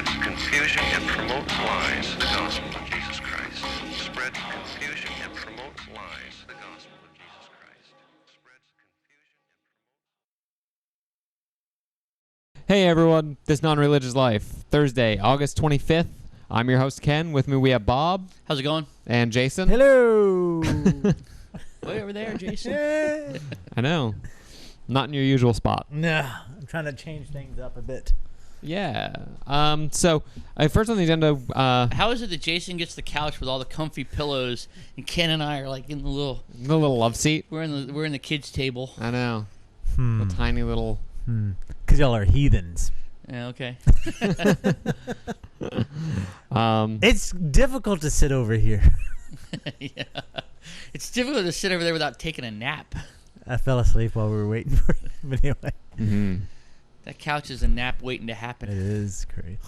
spreads confusion and promotes lies. The gospel of Jesus Christ spreads confusion and promotes lies. The gospel of Jesus Christ spreads confusion and Hey everyone, This Non-Religious Life, Thursday, August 25th. I'm your host Ken. With me we have Bob. How's it going? And Jason. Hello. Way over there, Jason. I know. Not in your usual spot. No, I'm trying to change things up a bit. Yeah. So, first on the agenda... How is it that Jason gets the couch with all the comfy pillows, and Ken and I are like in the little love seat. We're in the kids' table. I know. The tiny little... Because y'all are heathens. Yeah. Okay. It's difficult to sit over here. Yeah. It's difficult to sit over there without taking a nap. I fell asleep while we were waiting for it. But anyway. Mm-hmm. That couch is a nap waiting to happen. It is crazy.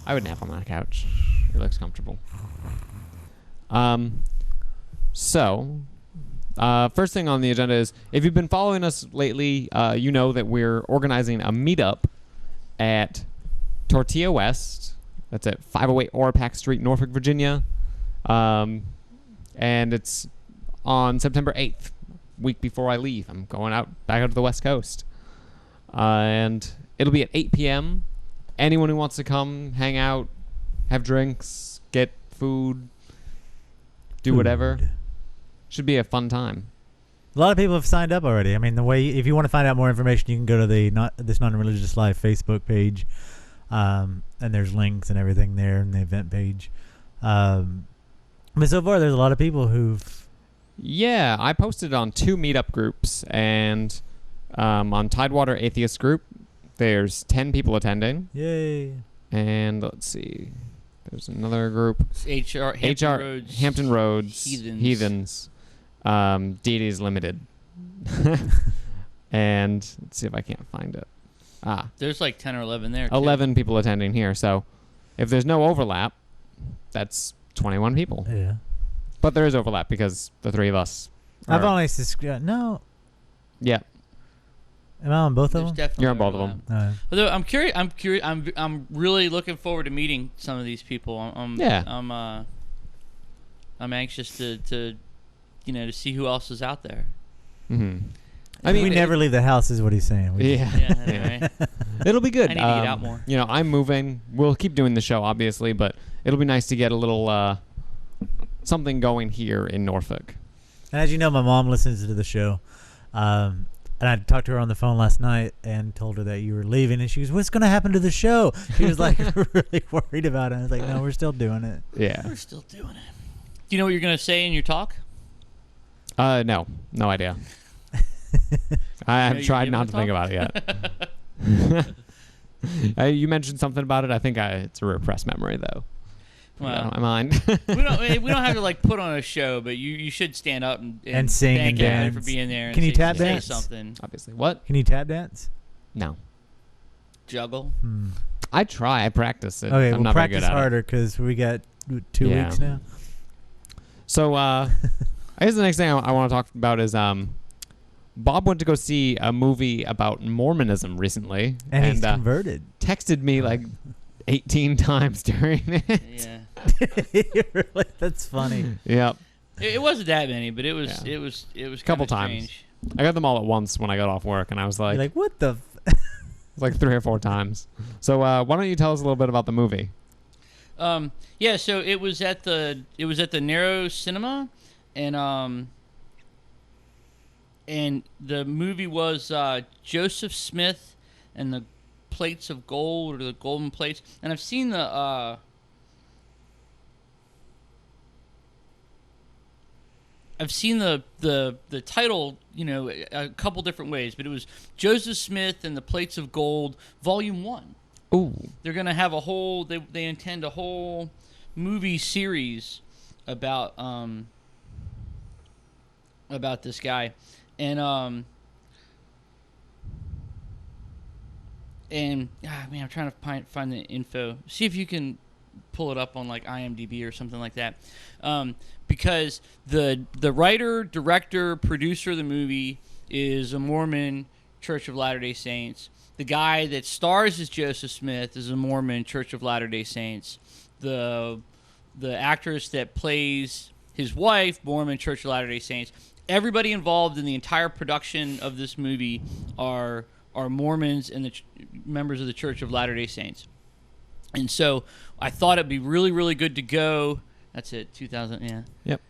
I would nap on that couch. It looks comfortable. So, first thing on the agenda is, if you've been following us lately, you know that we're organizing a meetup at Tortilla West. That's at 508 Orapax Street, Norfolk, Virginia. And it's on September 8th, week before I leave. I'm going back out to the West Coast. And it'll be at 8 p.m. Anyone who wants to come, hang out, have drinks, get food, do whatever. Should be a fun time. A lot of people have signed up already. I mean, if you want to find out more information, you can go to the This Non-Religious Life Facebook page. And there's links and everything there in the event page. But so far, there's a lot of people who've... Yeah, I posted on 2 meetup groups, and on Tidewater Atheist Group, there's 10 people attending. Yay. And let's see, there's another group. Hampton Roads Heathens. Deities Limited. And let's see if I can't find it. There's like 10 or 11 there. 11 people attending here. So if there's no overlap, that's 21 people. Yeah. But there is overlap because the 3 of us. I've only... No. Yeah. Am I on both of them? Definitely You're on both of them. Although I'm curious. I'm really looking forward to meeting some of these people. I'm anxious to see who else is out there. Mm-hmm. I mean, we never leave the house, is what he's saying. Yeah. It'll be good. I need to get out more. I'm moving. We'll keep doing the show, obviously, but it'll be nice to get a little something going here in Norfolk. And as you know, my mom listens to the show. And I talked to her on the phone last night and told her that you were leaving. And she goes, "What's going to happen to the show?" She was like really worried about it. I was like, "No, we're still doing it." Yeah. We're still doing it. Do you know what you're going to say in your talk? No idea. I've tried not to think about it yet. You mentioned something about it. I think it's a repressed memory, though. Well, my mind. we don't have to like put on a show, but you should stand up and sing thank and everybody dance for being there. Can you tap dance? Say something. Obviously, what? Can you tap dance? No. Juggle. I try. I practice it. Okay, I'm we'll not very practice good at harder because we got 2 weeks now. So, I guess the next thing I want to talk about is Bob went to go see a movie about Mormonism recently, and he's converted. Texted me like 18 times during it. Yeah. Really? That's funny. Yep. It wasn't that many, but it was a couple times. Strange. I got them all at once when I got off work, and I was like, you're like, what the? Like 3 or 4 times. So why don't you tell us a little bit about the movie? Yeah. So it was at the Narrow Cinema, and the movie was Joseph Smith and the Plates of Gold, or the Golden Plates, and I've seen the title, a couple different ways, but it was Joseph Smith and the Plates of Gold, Volume 1. Ooh. They're gonna have a whole. They intend a whole movie series about this guy, and man, I'm trying to find the info. See if you can pull it up on like IMDb or something like that, because the writer, director, producer of the movie is a Mormon Church of Latter-day Saints, the guy that stars as Joseph Smith is a Mormon, Church of Latter-day Saints. The actress that plays his wife, Mormon, Church of Latter-day Saints. Everybody involved in the entire production of this movie are Mormons and the members of the Church of Latter-day Saints. And so I thought it'd be really, really good to go. That's it, 2000, yeah. Yep.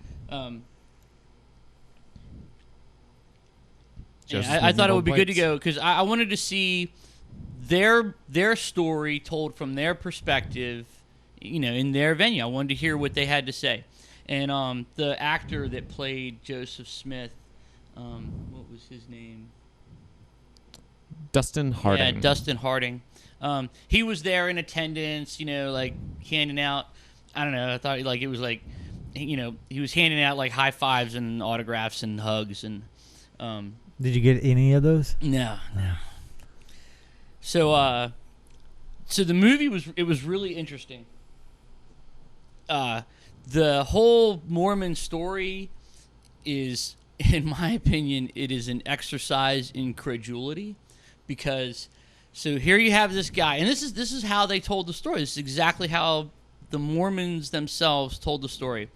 Yeah, I thought it would be good to go because I wanted to see their story told from their perspective, in their venue. I wanted to hear what they had to say. And the actor that played Joseph Smith, what was his name? Dustin Harding. Yeah, Dustin Harding. He was there in attendance, like handing out. I don't know. I thought it was like, he was handing out like high fives and autographs and hugs and. Did you get any of those? No. So, so the movie was really interesting. The whole Mormon story is, in my opinion, it is an exercise in credulity, because so here you have this guy, and this is how they told the story. This is exactly how the Mormons themselves told the story.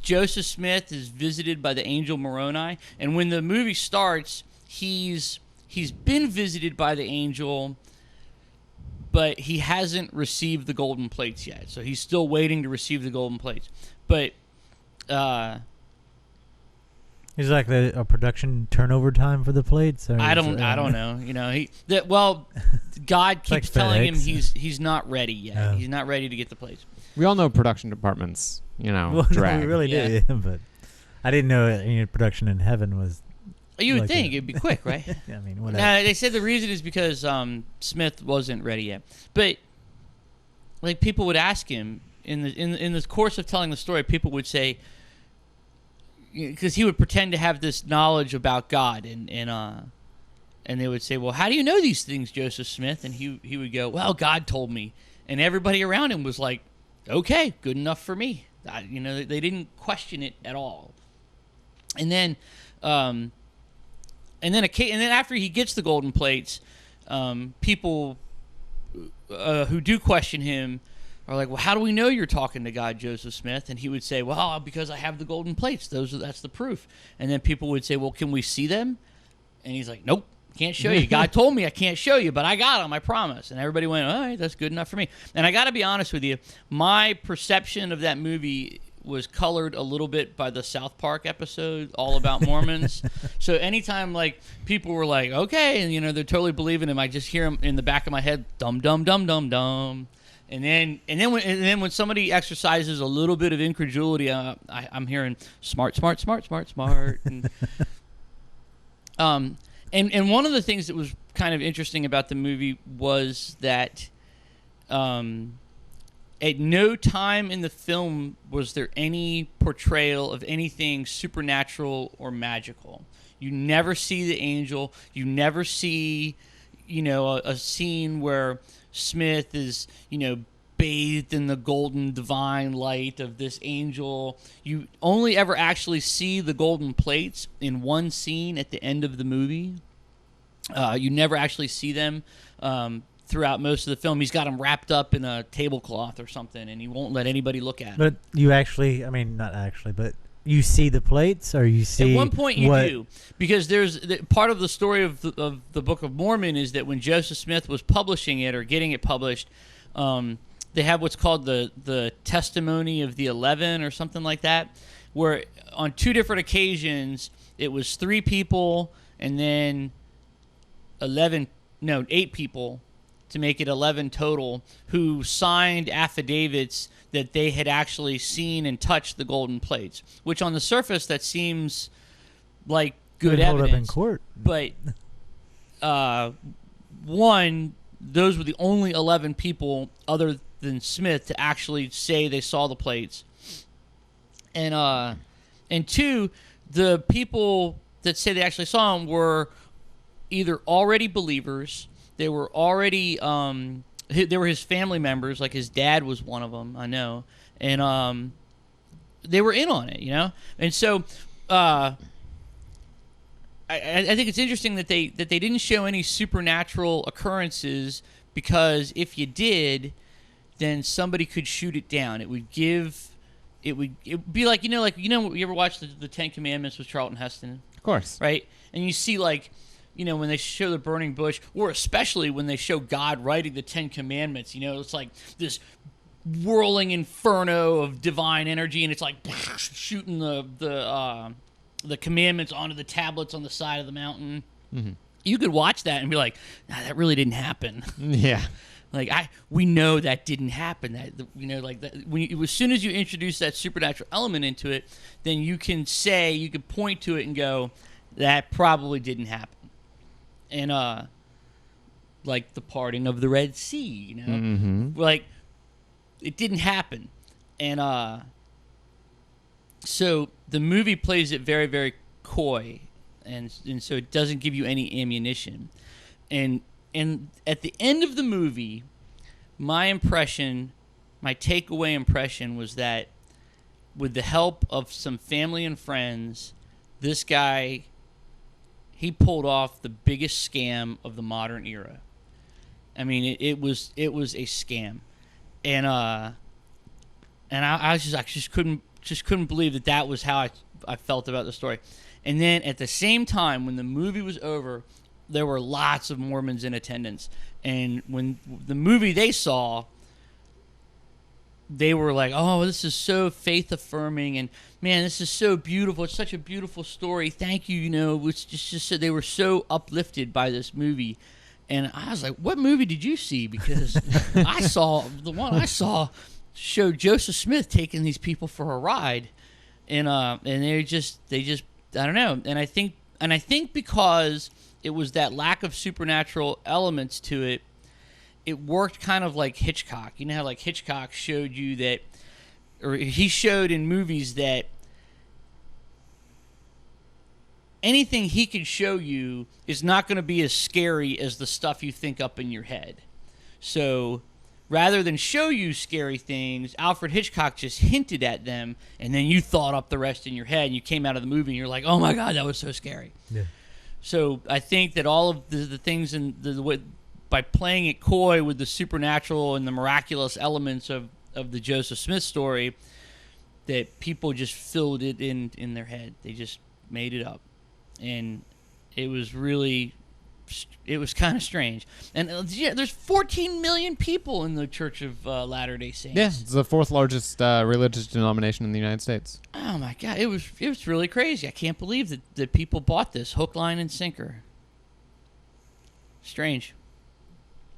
Joseph Smith is visited by the angel Moroni, and when the movie starts, he's been visited by the angel, but he hasn't received the golden plates yet. So he's still waiting to receive the golden plates. But is like a production turnover time for the plates? Or I don't know. God keeps like telling him FedEx. he's not ready yet. Oh. He's not ready to get the plates. We all know production departments, Well, drag. we really did, but I didn't know production in heaven was. You would like think that. it'd be quick, right? I mean, whatever. Now, they said the reason is because Smith wasn't ready yet. But like people would ask him in the course of telling the story, people would say, because he would pretend to have this knowledge about God, and they would say, "Well, how do you know these things, Joseph Smith?" And he would go, "Well, God told me." And everybody around him was like, "Okay, good enough for me." They didn't question it at all. And then after he gets the golden plates, people who do question him are like, "Well, how do we know you're talking to God, Joseph Smith?" And he would say, "Well, because I have the golden plates. That's the proof." And then people would say, "Well, can we see them?" And he's like, "Nope, can't show you. God told me I can't show you, but I got them, I promise." And everybody went, "All right, that's good enough for me." And I got to be honest with you, my perception of that movie was colored a little bit by the South Park episode all about Mormons. So anytime like people were like, "Okay," and they're totally believing him, I just hear him in the back of my head, "Dum dum dum dum dum." And then when somebody exercises a little bit of incredulity, I'm hearing smart, smart, smart, smart, smart. And one of the things that was kind of interesting about the movie was that at no time in the film was there any portrayal of anything supernatural or magical. You never see the angel. You never see, a scene where Smith is, bathed in the golden divine light of this angel. You only ever actually see the golden plates in one scene at the end of the movie. You never actually see them throughout most of the film. He's got them wrapped up in a tablecloth or something, and he won't let anybody look at them. But you actually, not actually, but you see the plates, or you see. At one point you do, because there's part of the story of the Book of Mormon is that when Joseph Smith was publishing it or getting it published, they have what's called the Testimony of the 11 or something like that, where on two different occasions it was 3 people and then 8 people to make it 11 total who signed affidavits that they had actually seen and touched the golden plates, which on the surface that seems like good hold evidence. up in court. But those were the only 11 people other than Smith to actually say they saw the plates. And 2, the people that say they actually saw them were either already believers, they were already they were his family members, like his dad was one of them, I know, and they were in on it, And so I think it's interesting that they didn't show any supernatural occurrences, because if you did, then somebody could shoot it down. It would be like you ever watch the Ten Commandments with Charlton Heston? Of course. Right? And you see, like, when they show the burning bush, or especially when they show God writing the Ten Commandments, it's like this whirling inferno of divine energy, and it's like shooting the commandments onto the tablets on the side of the mountain. Mm-hmm. You could watch that and be like, nah, that really didn't happen. Yeah. Like, we know that didn't happen. That as soon as you introduce that supernatural element into it, then you can point to it and go, that probably didn't happen. And like the parting of the Red Sea, Mm-hmm. like, it didn't happen. And so the movie plays it very, very coy, and so it doesn't give you any ammunition. And at the end of the movie, my takeaway impression was that with the help of some family and friends, this guy, he pulled off the biggest scam of the modern era. I mean, it was a scam, and I just couldn't believe that was how I felt about the story. And then at the same time, when the movie was over, there were lots of Mormons in attendance. And when the movie they saw, they were like, oh, this is so faith-affirming, and, man, this is so beautiful. It's such a beautiful story. Thank you, It's just they were so uplifted by this movie. And I was like, what movie did you see? Because the one I saw showed Joseph Smith taking these people for a ride. And they just I don't know. And I think because it was that lack of supernatural elements to it, it worked kind of like Hitchcock. You know how, like, Hitchcock showed you that, or he showed in movies that anything he could show you is not going to be as scary as the stuff you think up in your head. So rather than show you scary things, Alfred Hitchcock just hinted at them, and then you thought up the rest in your head, and you came out of the movie, and you're like, oh my God, that was so scary. Yeah. So I think that all of the things in the way, by playing it coy with the supernatural and the miraculous elements of the Joseph Smith story, that people just filled it in their head. They just made it up. And it was kind of strange. And there's 14 million people in the Church of Latter-day Saints. Yeah, it's the fourth largest religious denomination in the United States. Oh my God, it was really crazy. I can't believe that people bought this hook, line, and sinker. Strange.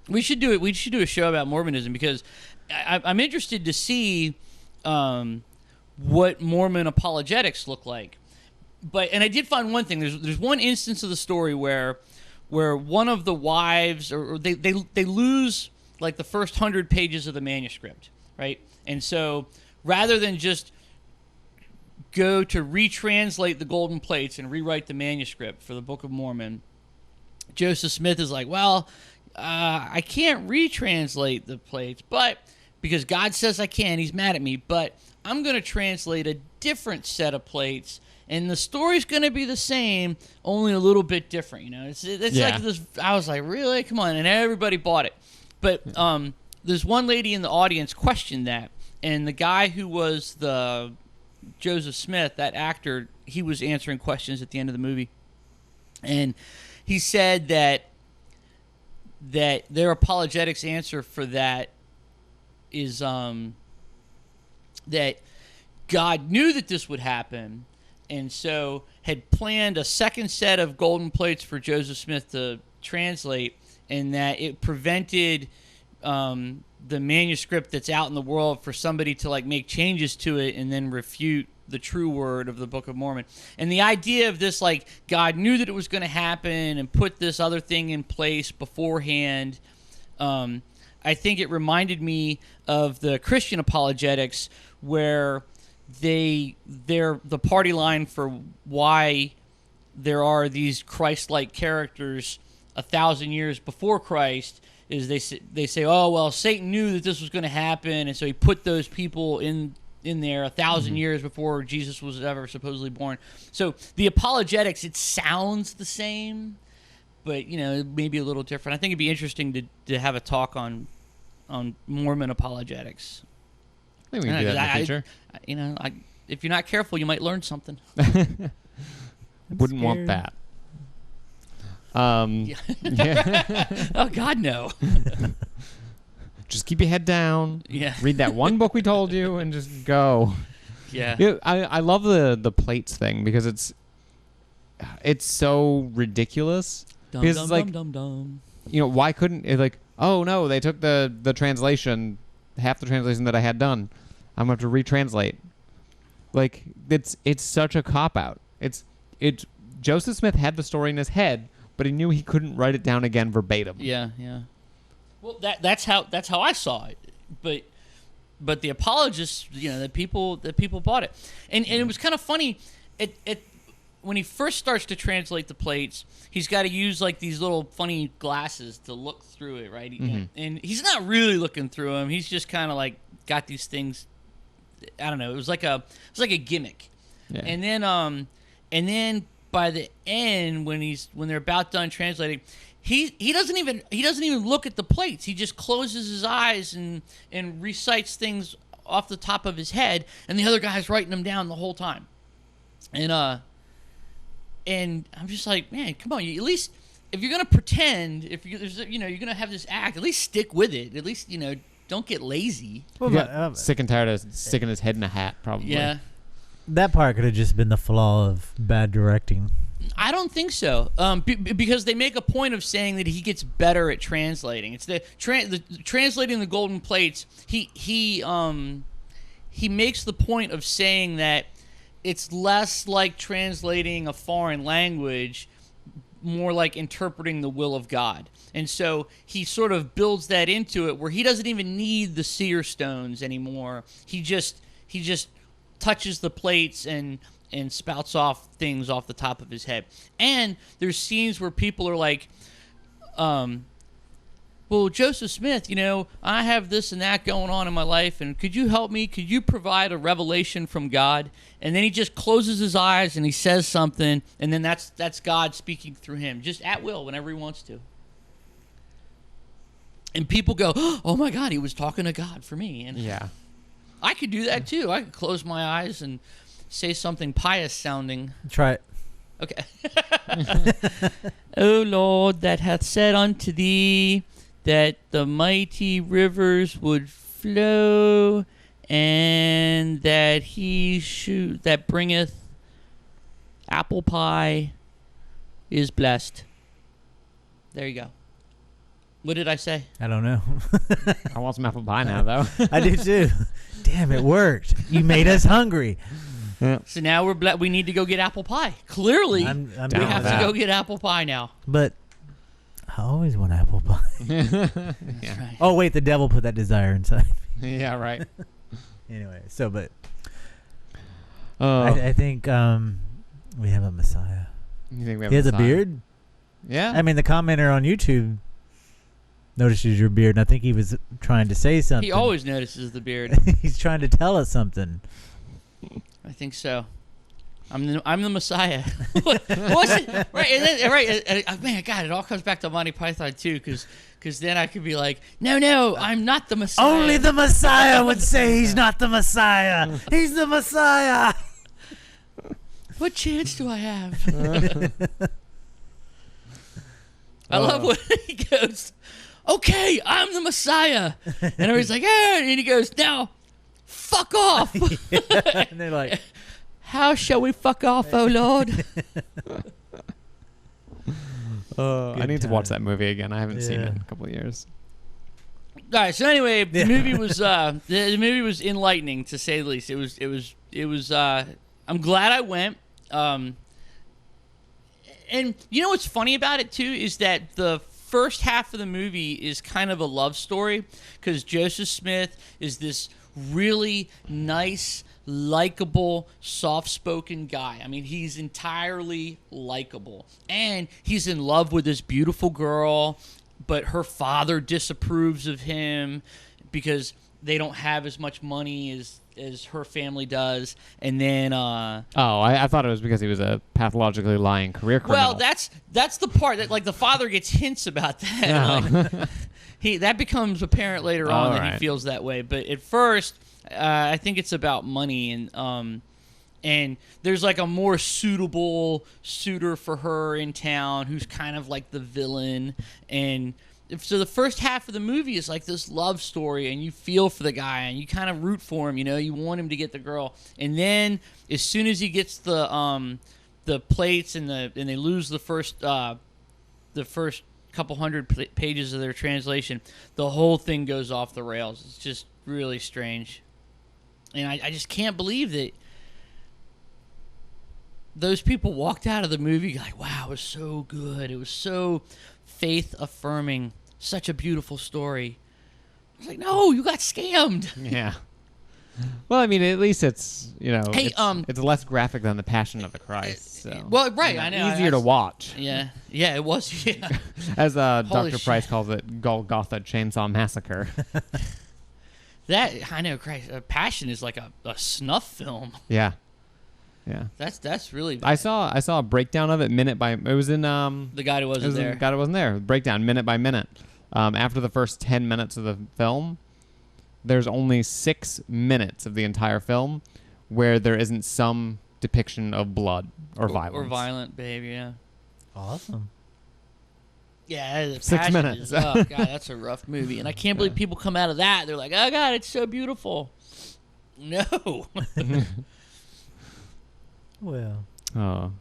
We should do it. We should do a show about Mormonism, because I'm interested to see what Mormon apologetics look like. And I did find one thing. There's one instance of the story where one of the wives, or they lose like the first 100 pages of the manuscript, right? And so rather than just go to retranslate the golden plates and rewrite the manuscript for the Book of Mormon, Joseph Smith is like, well, I can't retranslate the plates, but because God says I can, he's mad at me, but I'm going to translate a different set of plates, and the story's going to be the same, only a little bit different. It's Yeah. like this. I was like, really? Come on. And everybody bought it. But there's one lady in the audience questioned that, and the guy who was the Joseph Smith, that actor, he was answering questions at the end of the movie. And he said that their apologetics answer for that is that God knew that this would happen, and so had planned a second set of golden plates for Joseph Smith to translate, and that it prevented the manuscript that's out in the world for somebody to like make changes to it and then refute the true word of the Book of Mormon. And the idea of this, like, God knew that it was going to happen and put this other thing in place beforehand, I think it reminded me of the Christian apologetics, where they're the party line for why there are these Christ-like characters 1,000 years before Christ is they say, oh, well, Satan knew that this was going to happen, and so he put those people in in there 1,000 years before Jesus was ever supposedly born. So the apologetics, it sounds the same, but maybe a little different. I think it'd be interesting to have a talk on Mormon apologetics. I think we can do that in the future. If you're not careful, you might learn something. Wouldn't want that. Yeah. Oh God, no. Just keep your head down. Yeah. Read that one book we told you, and just go. Yeah. I love the plates thing because it's so ridiculous. Dum, because dum, it's like, dum, dum. Why couldn't it oh no, they took the translation, half the translation that I had done. I'm gonna have to retranslate. Like it's such a cop out. It's Joseph Smith had the story in his head, but he knew he couldn't write it down again verbatim. Yeah. Well, that's how I saw it, but the apologists, the people bought it, and it was kind of funny. When he first starts to translate the plates, he's got to use like these little funny glasses to look through it, right? And he's not really looking through them. He's just kind of like got these things. I don't know. It was like a gimmick. Yeah. And then by the end, when they're about done translating, he doesn't even look at the plates. He just closes his eyes and recites things off the top of his head, and the other guy's writing them down the whole time. And I'm just like, man, come on! You, at least if you're gonna pretend, you're gonna have this act, at least stick with it. At least don't get lazy. Well, sick and tired of sticking his head in a hat, probably. Yeah. That part could have just been the flaw of bad directing. I don't think so, because they make a point of saying that he gets better at translating. It's the translating the golden plates. He makes the point of saying that it's less like translating a foreign language, more like interpreting the will of God. And so he sort of builds that into it, where he doesn't even need the seer stones anymore. He just touches the plates and spouts off things off the top of his head. And there's scenes where people are like, well, Joseph Smith, I have this and that going on in my life, and could you help me? Could you provide a revelation from God? And then he just closes his eyes and he says something, and then that's God speaking through him, just at will, whenever he wants to. And people go, oh my God, he was talking to God for me. And yeah. I could do that too. I could close my eyes and say something pious sounding. Try it. Okay. O Lord, that hath said unto thee that the mighty rivers would flow, and that that bringeth apple pie is blessed. There you go. What did I say? I don't know. I want some apple pie now, though. I do too. Damn, it worked. You made us hungry. Yeah. So now we need to go get apple pie. Clearly, I'm we down have with to that. go get apple pie now. But I always want apple pie. Yeah. Right. Oh wait, the devil put that desire inside me. Yeah, right. Anyway, but Oh. I think we have a Messiah. You think we have He has a Messiah? beard. Yeah. I mean, the commenter on YouTube notices your beard, and I think he was trying to say something. He always notices the beard. He's trying to tell us something. I think so. I'm the Messiah. What's it? Right, and then, right. Man, God, it all comes back to Monty Python too, because then I could be like, no, I'm not the Messiah. Only the Messiah would say he's not the Messiah. He's the Messiah. What chance do I have? I love when he goes, okay, I'm the Messiah. And everybody's like, and he goes, now, fuck off. And they're like, how shall we fuck off, oh Lord? I need to watch that movie again. I haven't seen Yeah. it in a couple of years. All right, so anyway, the movie was the movie was enlightening, to say the least. It was I'm glad I went. And you know what's funny about it too is that the first half of the movie is kind of a love story, because Joseph Smith is this really nice, likable, soft-spoken guy. I mean, he's entirely likable, and he's in love with this beautiful girl, but her father disapproves of him because they don't have as much money as her family does, and then I thought it was because he was a pathologically lying career criminal. well, that's the part that like the father gets hints about that. Oh. Like, that becomes apparent later on that he right. feels that way, but at first, I think it's about money and there's like a more suitable suitor for her in town who's kind of like the villain. And so the first half of the movie is like this love story, and you feel for the guy and you kind of root for him. You know, you want him to get the girl. And then as soon as he gets the plates and they lose the first couple hundred pages of their translation, the whole thing goes off the rails. It's just really strange. And I just can't believe that those people walked out of the movie like, wow, it was so good. It was so faith-affirming. Such a beautiful story. I was like, no, you got scammed. Yeah. Well, I mean, at least it's, Hey, it's less graphic than The Passion of the Christ. So. Well, right, I know. Easier to watch. Yeah, it was. Yeah. As Holy Dr. Price calls it, Golgotha Chainsaw Massacre. That, I know, Christ, Passion is like a snuff film. Yeah. That's really bad. I saw a breakdown of it minute by. It was in the guy who wasn't there. The guy who wasn't there. Breakdown minute by minute. After the first 10 minutes of the film, there's only 6 minutes of the entire film where there isn't some depiction of blood or violence. Or violent behavior, yeah. Awesome. Yeah, 6 minutes. Oh, God, that's a rough movie. And I can't believe people come out of that. They're like, oh, God, it's so beautiful. No. Well. Oh.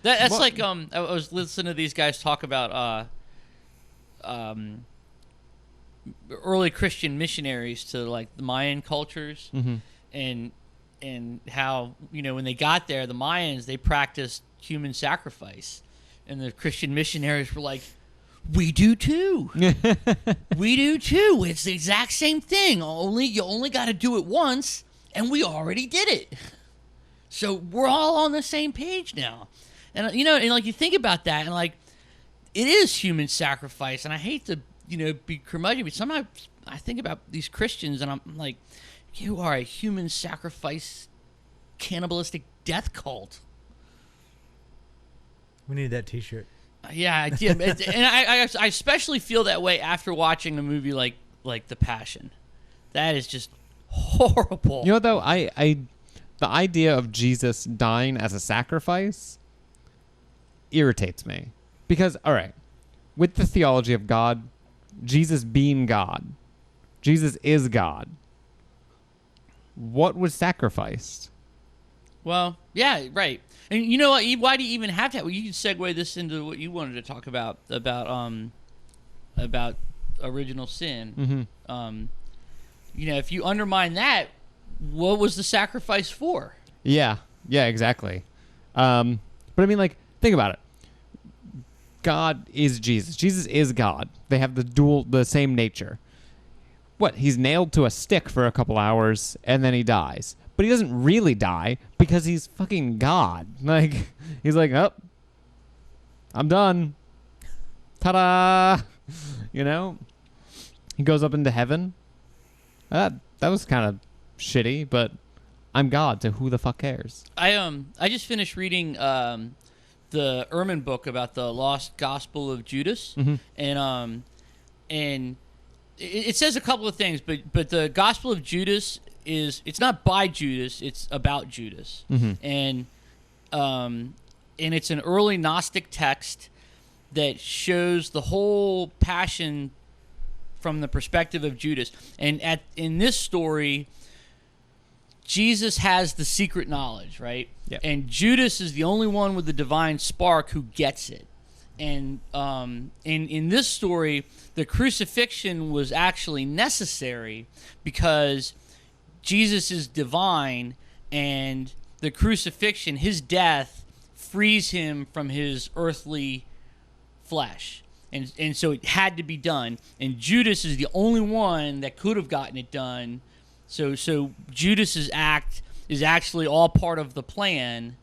That's What- like I was listening to these guys talk about early Christian missionaries to like the Mayan cultures, Mm-hmm. and how when they got there, the Mayans, they practiced human sacrifice, and the Christian missionaries were like, we do too. We do too. It's the exact same thing. You only got to do it once, and we already did it. So we're all on the same page now. And and like you think about that, and like it is human sacrifice. And I hate to be curmudgeon, but sometimes I think about these Christians, and I'm like, you are a human sacrifice, cannibalistic death cult. We need that T-shirt. Yeah, I did. And I especially feel that way after watching a movie like The Passion. That is just horrible. You know what, though? The idea of Jesus dying as a sacrifice irritates me. Because, all right, with the theology of God, Jesus being God, Jesus is God. What was sacrificed? Well, yeah, right. And you know what? Why do you even have that? Well, you can segue this into what you wanted to talk about original sin. Mm-hmm. If you undermine that, what was the sacrifice for? Yeah, exactly. But I mean, like, think about it. God is Jesus. Jesus is God. They have the same nature. What? He's nailed to a stick for a couple hours and then he dies. But he doesn't really die because he's fucking God. Like, he's like, oh, I'm done. Ta-da! He goes up into heaven. That was kind of shitty, but I'm God, so who the fuck cares? I just finished reading the Ehrman book about the lost gospel of Judas, Mm-hmm. and it says a couple of things, but the gospel of Judas it's not by Judas, it's about Judas, Mm-hmm. and it's an early Gnostic text that shows the whole passion from the perspective of Judas. And in this story, Jesus has the secret knowledge, right? Yep. And Judas is the only one with the divine spark who gets it. And in this story, the crucifixion was actually necessary because Jesus is divine, and the crucifixion, his death, frees him from his earthly flesh. And so it had to be done. And Judas is the only one that could have gotten it done. So Judas's act is actually all part of the plan,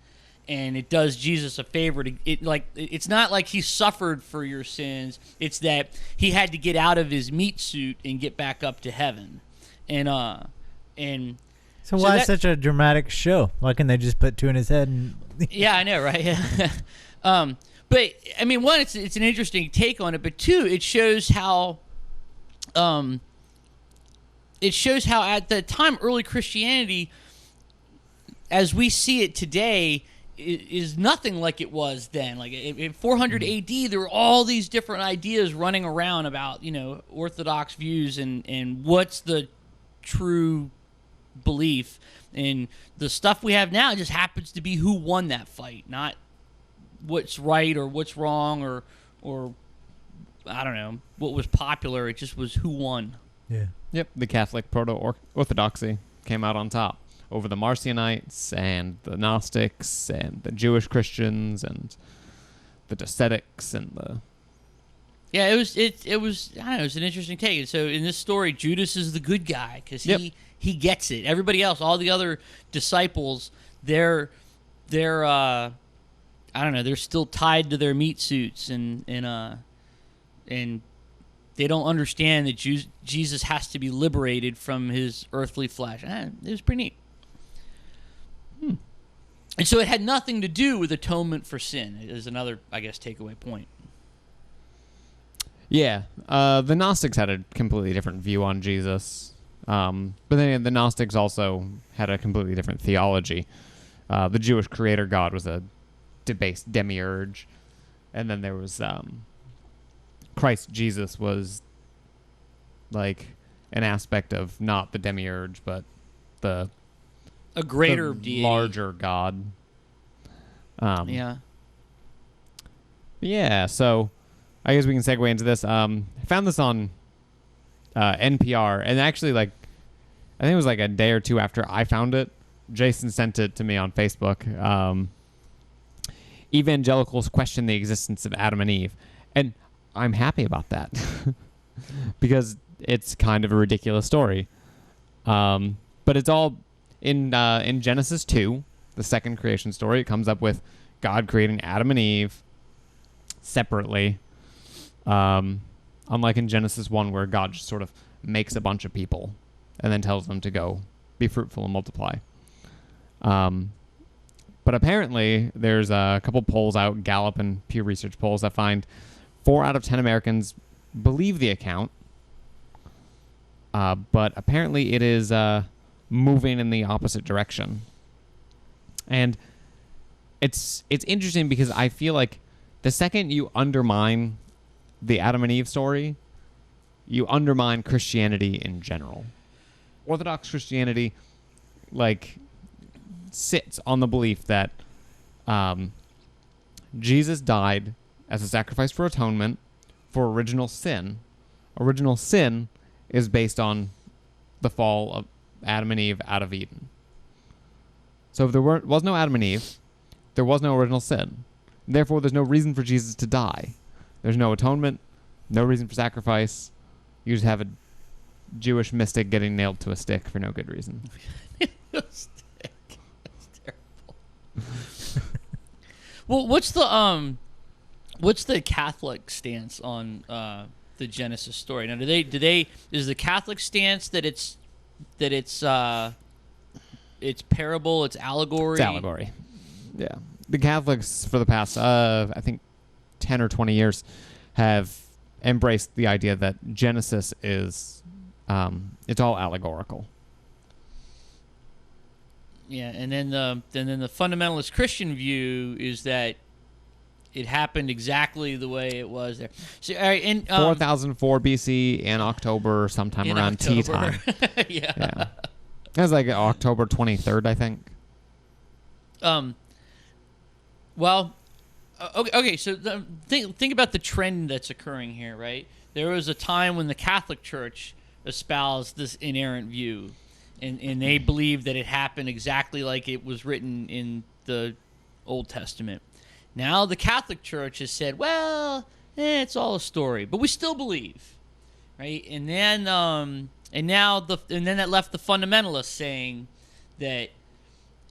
and it does Jesus a favor. It's not like he suffered for your sins. It's that he had to get out of his meat suit and get back up to heaven. and So why such a dramatic show? Why can't they just put two in his head? And yeah, I know, right? But I mean, one, it's an interesting take on it, but two, it shows how at the time early Christianity, as we see it today, is nothing like it was then. Like in 400 AD, there were all these different ideas running around about, Orthodox views and what's the true belief. And the stuff we have now just happens to be who won that fight, not what's right or what's wrong or I don't know what was popular. It just was who won. yeah. Yep, the Catholic proto-orthodoxy came out on top over the Marcionites and the Gnostics and the Jewish Christians and the Docetics and the... Yeah, it was I don't know, it was an interesting take. And so in this story, Judas is the good guy because he gets it. Everybody else, all the other disciples, they're I don't know, they're still tied to their meat suits and they don't understand that Jesus has to be liberated from his earthly flesh. It was pretty neat. And so it had nothing to do with atonement for sin, is another, I guess, takeaway point. Yeah, the Gnostics had a completely different view on Jesus. But then the Gnostics also had a completely different theology. The Jewish creator God was a debased demiurge. And then there was Christ Jesus was like an aspect of not the demiurge, but a greater deity. Larger God. Yeah. Yeah, so I guess we can segue into this. I found this on NPR, and actually, I think it was a day or two after I found it. Jason sent it to me on Facebook. Evangelicals question the existence of Adam and Eve, and I'm happy about that because it's kind of a ridiculous story. But it's all in Genesis 2, the second creation story. It comes up with God creating Adam and Eve separately. Unlike in Genesis 1, where God just sort of makes a bunch of people and then tells them to go be fruitful and multiply. But apparently, there's a couple polls out, Gallup and Pew Research polls, that find 4 out of 10 Americans believe the account. But apparently it is moving in the opposite direction. And it's interesting because I feel like the second you undermine the Adam and Eve story, you undermine Christianity in general. Orthodox Christianity, sits on the belief that Jesus died as a sacrifice for atonement for original sin. Original sin is based on the fall of Adam and Eve out of Eden. So if there was no Adam and Eve, there was no original sin. Therefore, there's no reason for Jesus to die. There's no atonement, no reason for sacrifice. You just have a Jewish mystic getting nailed to a stick for no good reason. That's terrible. Well, what's the Catholic stance on the Genesis story? Now, is the Catholic stance that it's parable, it's allegory? It's allegory. Yeah. The Catholics for the past, I think, 10 or 20 years have embraced the idea that Genesis is, it's all allegorical. Yeah, and then the fundamentalist Christian view is that it happened exactly the way it was there. So, all right, and 4004 BC in October, sometime around tea time. Yeah. It was October 23rd, I think. Well, okay. So think about the trend that's occurring here, right? There was a time when the Catholic Church espoused this inerrant view, and they believed that it happened exactly like it was written in the Old Testament. Now the Catholic Church has said, well, it's all a story, but we still believe, right? And then that left the fundamentalists saying that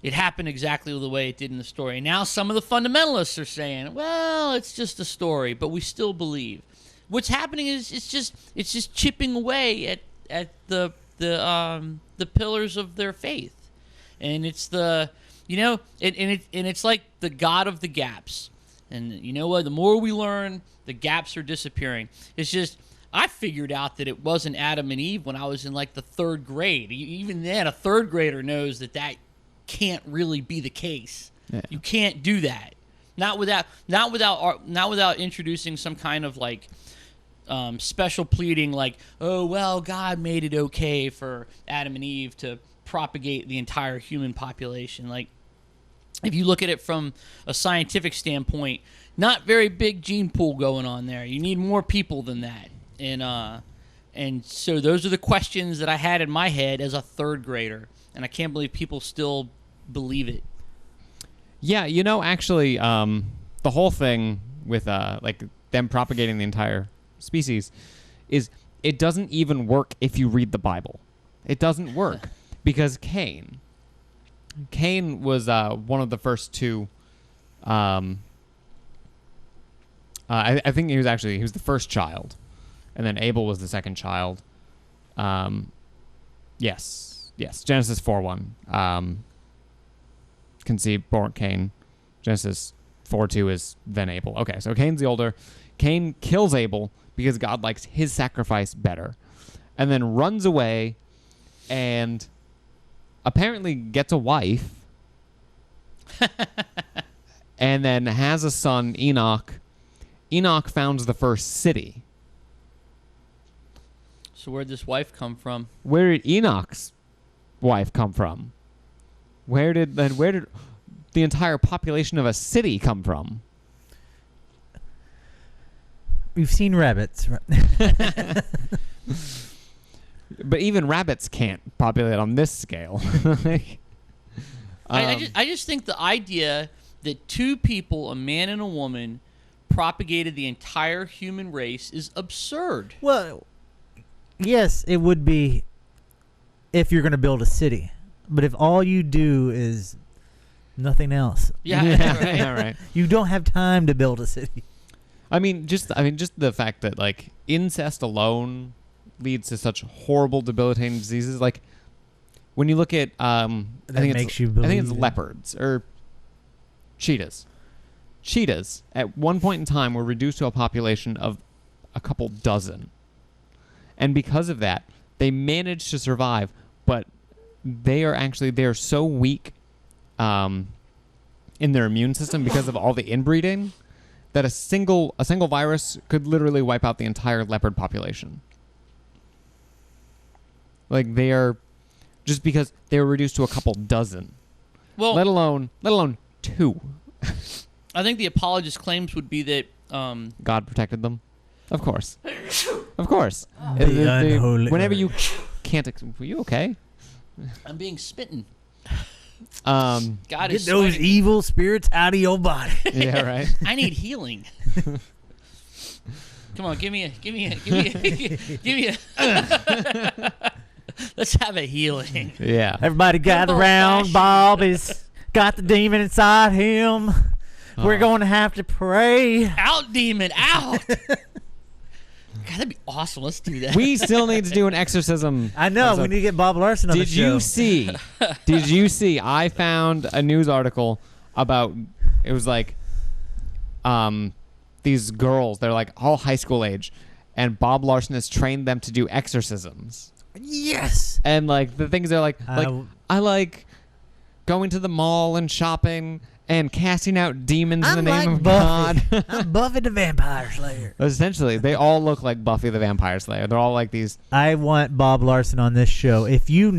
it happened exactly the way it did in the story. And now some of the fundamentalists are saying, well, it's just a story, but we still believe. What's happening is it's just chipping away at the the pillars of their faith, and it's the it's like the God of the gaps. And you know what? The more we learn, the gaps are disappearing. It's just I figured out that it wasn't Adam and Eve when I was in like the 3rd grade. Even then, a 3rd grader knows that can't really be the case. Yeah. You can't do that. Not without introducing some kind of like special pleading, like, oh well, God made it okay for Adam and Eve to propagate the entire human population. Like, if you look at it from a scientific standpoint, not very big gene pool going on there. You need more people than that. And so those are the questions that I had in my head as a 3rd grader, and I can't believe people still believe it. Yeah, actually, the whole thing with like them propagating the entire species is it doesn't even work if you read the Bible. It doesn't work because Cain was one of the first two. I think he was the first child, and then Abel was the second child. Yes, Genesis 4:1. Conceived, born Cain. Genesis 4:2 is then Abel. Okay, so Cain's the older. Cain kills Abel because God likes his sacrifice better, and then runs away, and apparently gets a wife, and then has a son, Enoch. Enoch founds the first city. So where'd this wife come from? Where did Enoch's wife come from? Where did the entire population of a city come from? We've seen rabbits. But even rabbits can't populate on this scale. I just think the idea that 2 people, a man and a woman, propagated the entire human race is absurd. Well, yes, it would be if you're going to build a city. But if all you do is nothing else, Yeah, right. you don't have time to build a city. Just the fact that like incest alone leads to such horrible, debilitating diseases. Like when you look at, I think it's leopards or cheetahs. Cheetahs at one point in time were reduced to a population of a couple dozen, and because of that, they managed to survive. But they are so weak in their immune system because of all the inbreeding that a single virus could literally wipe out the entire leopard population. Like they are, just because they were reduced to a couple dozen. Well, let alone 2. I think the apologist claims would be that God protected them. Of course. Of course. Whenever you can't... Were you okay? I'm being smitten. God is Get those evil spirits out of your body. Yeah, right. I need healing. Come on, give me a. Let's have a healing. Yeah. Everybody gather around. Bob has got the demon inside him. We're going to have to pray. Out, demon, out. God, that'd be awesome. Let's do that. We still need to do an exorcism. I know. episode. We need to get Bob Larson on the show. Did you see? I found a news article about, it was like these girls. They're like all high school age. And Bob Larson has trained them to do exorcisms. Yes. And like the things they're like I like going to the mall and shopping and casting out demons in the name of Buffy. God. I'm Buffy the Vampire Slayer. Essentially, they all look like Buffy the Vampire Slayer. They're all like these. I want Bob Larson on this show. If you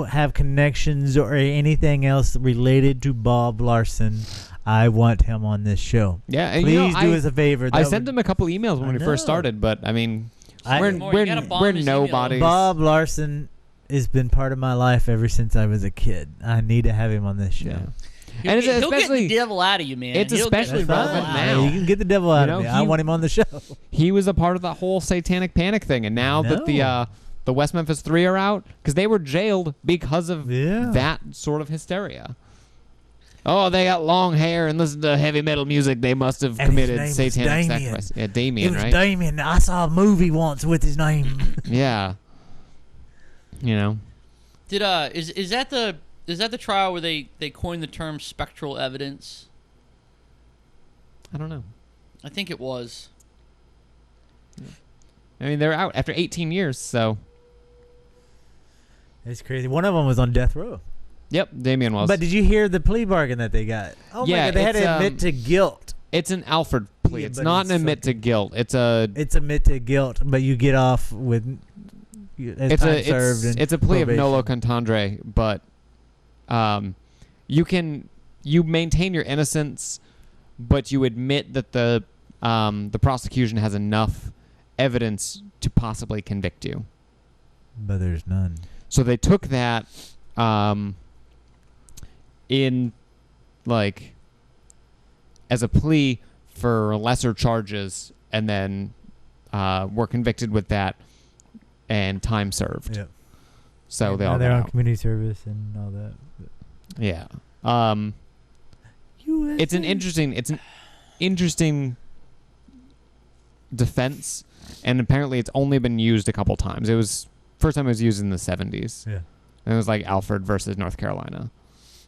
have connections or anything else related to Bob Larson, I want him on this show. Yeah, and please do us a favor. I sent him a couple emails when we first started, but I mean, we're nobody. Bob Larson has been part of my life ever since I was a kid. I need to have him on this show. Yeah. And he'll get the devil out of you, man. It's especially relevant now. You can get the devil out of me. I want him on the show. He was a part of that whole Satanic Panic thing, and now that the West Memphis 3 are out, because they were jailed because of that sort of hysteria. Oh, they got long hair and listen to heavy metal music. They must have committed satanic sacrifice. Yeah, Damien, right? It was Damien. I saw a movie once with his name. Yeah. You know. Did is that the trial where they coined the term spectral evidence? I don't know. I think it was. I mean, they're out after 18 years, so. It's crazy. One of them was on death row. Yep, Damien was. But did you hear the plea bargain that they got? Oh Yeah, my God, they had it's, to admit to guilt. It's an Alfred plea. Yeah, it's but not it's an admit to fucking- guilt. It's admit to guilt, but you get off with it's time served. and a plea of nolo probation. contendere, but you maintain your innocence, but you admit that the prosecution has enough evidence to possibly convict you. But there's none. So they took that in like as a plea for lesser charges, and then were convicted with that and time served. Yeah. So And they now all they're got on out. community service and all that. Yeah. USA. It's an interesting defense, and apparently it's only been used a couple times. It was first time it was used in the 70s. Yeah. And it was like Alfred versus North Carolina.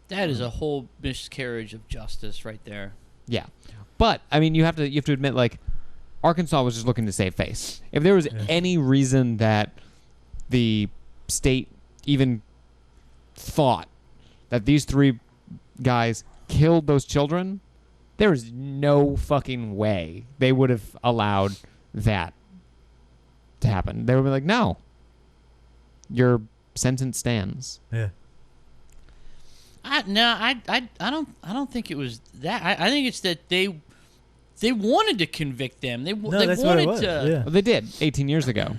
That is a whole miscarriage of justice right there. Yeah. But I mean, you have to admit, like, Arkansas was just looking to save face. If there was Yeah. any reason that the state even thought that these three guys killed those children, there was no fucking way they would have allowed that to happen. They would be like, no, your sentence stands. Yeah. I don't think it was that. I think it's that they wanted to convict them. They No, they that's what it wanted was. to. Yeah. Well, they did 18 years ago.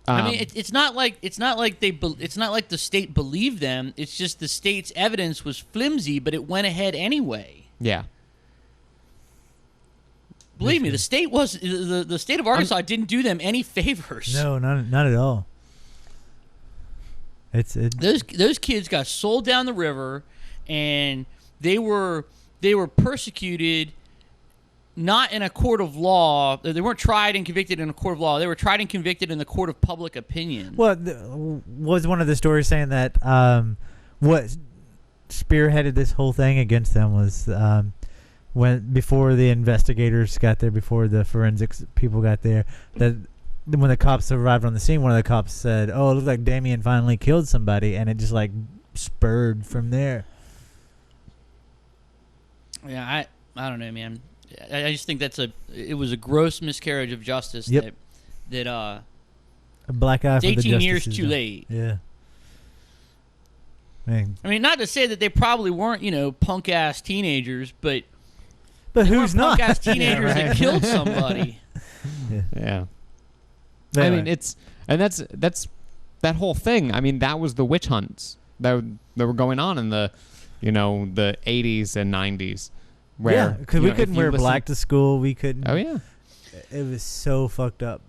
I mean, it's not like it's not like the state believed them. It's just the state's evidence was flimsy, but it went ahead anyway. Yeah. Believe me, the state of Arkansas didn't do them any favors. No, not at all. Those kids got sold down the river, and they were persecuted. Not in a court of law. They weren't tried and convicted in a court of law. They were tried and convicted in the court of public opinion. Well, was one of the stories saying that what spearheaded this whole thing against them was before the investigators got there, before the forensics people got there, that when the cops arrived on the scene, one of the cops said, "Oh, it looks like Damien finally killed somebody," and it just like spurred from there. Yeah, I don't know, man. I just think it was a gross miscarriage of justice. Yep. that A black eye for the 18 years justice too system. late. Yeah. Man. I mean, not to say that they probably weren't, punk ass teenagers, but But they who's weren't not? punk ass teenagers Yeah, right. that killed somebody. Yeah. Yeah. But I anyway. mean, that's that whole thing. I mean, that was the witch hunts that were going on in the 80s and 90s. Where, yeah, because we if couldn't you wear listen- black to school. We couldn't. Oh yeah. It was so fucked up.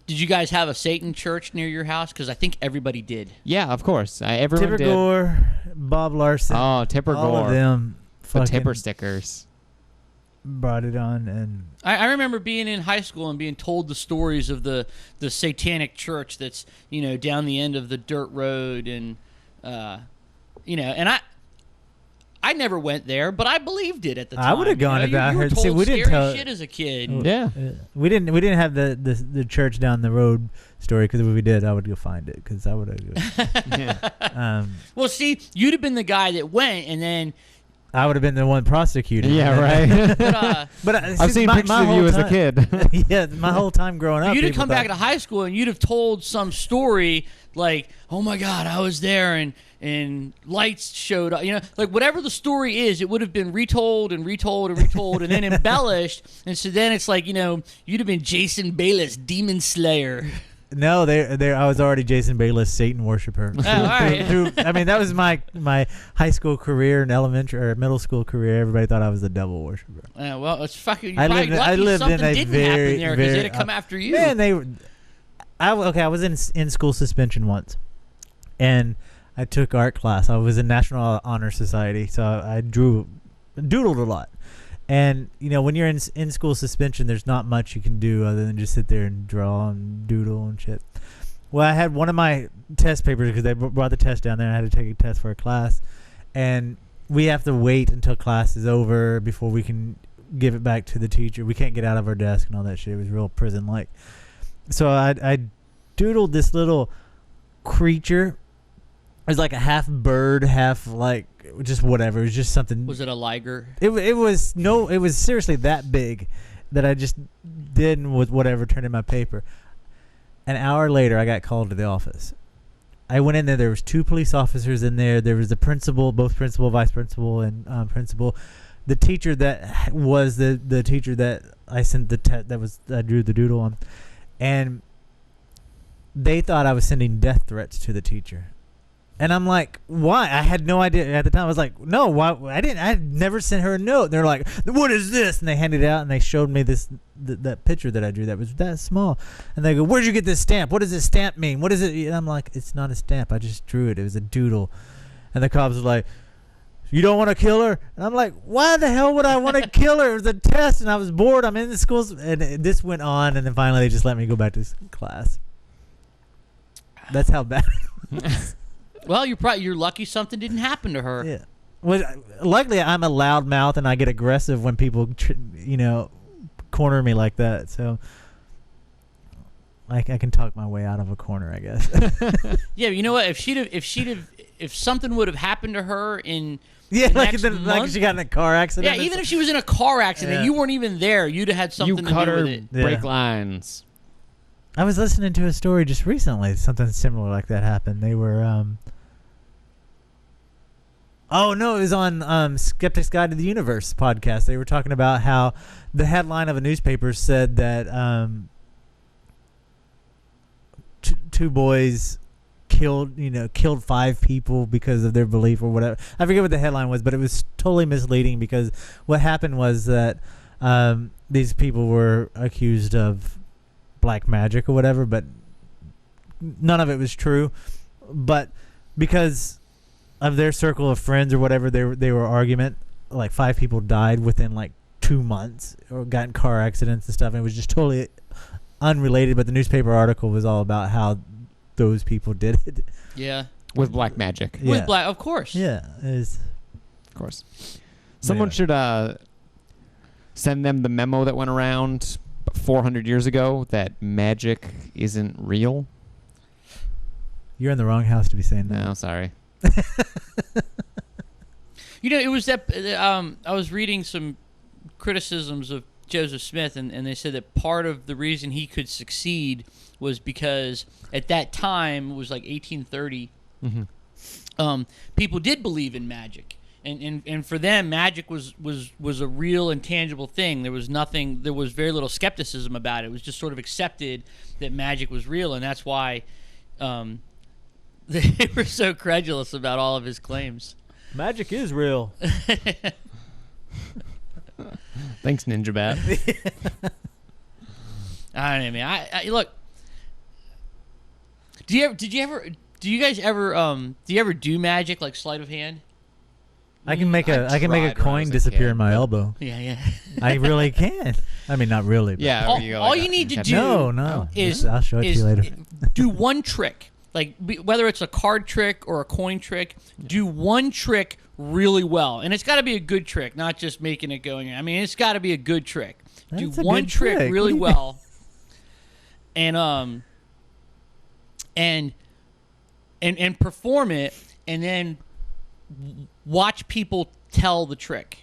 Did you guys have a Satan church near your house? Because I think everybody did. Yeah, of course. Everyone Tipper did. Gore, Bob Larson, Oh, Tipper all Gore. of them The fucking Tipper stickers. brought it on, and I remember being in high school and being told the stories of the Satanic church that's down the end of the dirt road, and and I never went there, but I believed it at the time. I would've gone to that. You were I heard- told see, we didn't scary tell- shit as a kid. Yeah. we didn't have the church down the road story, because if we did, I would go find it, because I would have. Yeah. Well, see, you'd have been the guy that went, and then I would have been the one prosecuted. Yeah, right. but, I've seen pictures of you as a kid. Yeah, my whole time growing up. you'd have people come back thought- to high school and you'd have told some story like, "Oh my God, I was there and lights showed up." Like whatever the story is, it would have been retold and retold and retold and then embellished. And so then it's like, you'd have been Jason Bayless, Demon Slayer. No, I was already Jason Bayless, Satan worshiper. all right. I mean, that was my high school career and elementary or middle school career. Everybody thought I was the devil worshiper. Well, it's fucking. You're I probably lived lucky something in a didn't very, happen there because very, they'd have come after you. Man, I was in school suspension once, and I took art class. I was in National Honor Society, so I doodled a lot. And when you're in school suspension, there's not much you can do other than just sit there and draw and doodle and shit. Well, I had one of my test papers because they brought the test down there. And I had to take a test for a class, and we have to wait until class is over before we can give it back to the teacher. We can't get out of our desk and all that shit. It was real prison-like. So I doodled this little creature. It was like a half bird, half like just whatever. It was just something. Was it a liger? It was no. It was seriously that big that I just did and with whatever turned in my paper. An hour later, I got called to the office. I went in there. There was 2 police officers in there. There was the principal, both principal, vice principal, and principal. The teacher that was the teacher that I sent the I drew the doodle on, and they thought I was sending death threats to the teacher. And I'm like, why? I had no idea at the time. I was like, no, why? I never sent her a note. And they're like, what is this? And they handed it out and they showed me that picture that I drew that was that small. And they go, where'd you get this stamp? What does this stamp mean? What is it? And I'm like, it's not a stamp. I just drew it. It was a doodle. And the cops were like, you don't want to kill her? And I'm like, why the hell would I want to kill her? It was a test and I was bored. I'm in the schools. And this went on. And then finally they just let me go back to class. That's how bad it was. Well, you're lucky something didn't happen to her. Yeah. Well, luckily I'm a loud mouth and I get aggressive when people, corner me like that. So I can talk my way out of a corner, I guess. Yeah, you know what? If something would have happened to her in like month, she got in a car accident. Yeah, even if she was in a car accident, you weren't even there. You'd have had something to do with it. Brake lines. I was listening to a story just recently. Something similar like that happened. They were. Oh no! It was on Skeptic's Guide to the Universe podcast. They were talking about how the headline of a newspaper said that two boys killed 5 people because of their belief or whatever. I forget what the headline was, but it was totally misleading because what happened was that these people were accused of black magic or whatever, but none of it was true. But because of their circle of friends or whatever, they were argument, like 5 people died within like 2 months or got in car accidents and stuff, and it was just totally unrelated. But the newspaper article was all about how those people did it. Yeah, with black magic. Yeah. With black, of course. Yeah, of course. Someone should send them the memo that went around 400 years ago that magic isn't real. You're in the wrong house to be saying that. No, sorry. It was that I was reading some criticisms of Joseph Smith, and they said that part of the reason he could succeed was because at that time, it was like 1830, people did believe in magic. And for them, magic was a real and tangible thing. There was very little skepticism about it. It was just sort of accepted that magic was real, and that's why they were so credulous about all of his claims. Magic is real. Thanks, Ninja Bat. I don't know, man. I look. Do you guys ever do magic like sleight of hand? I can make a coin disappear in my elbow. Yeah. I really can. I mean, not really. But Yeah. All you need to do is I'll show it to you later. Do one trick. Like, whether it's a card trick or a coin trick, do one trick really well. And it's got to be a good trick, not just making it going. I mean, it's got to be a good trick. Do one trick really well. And perform it, and then watch people tell the trick.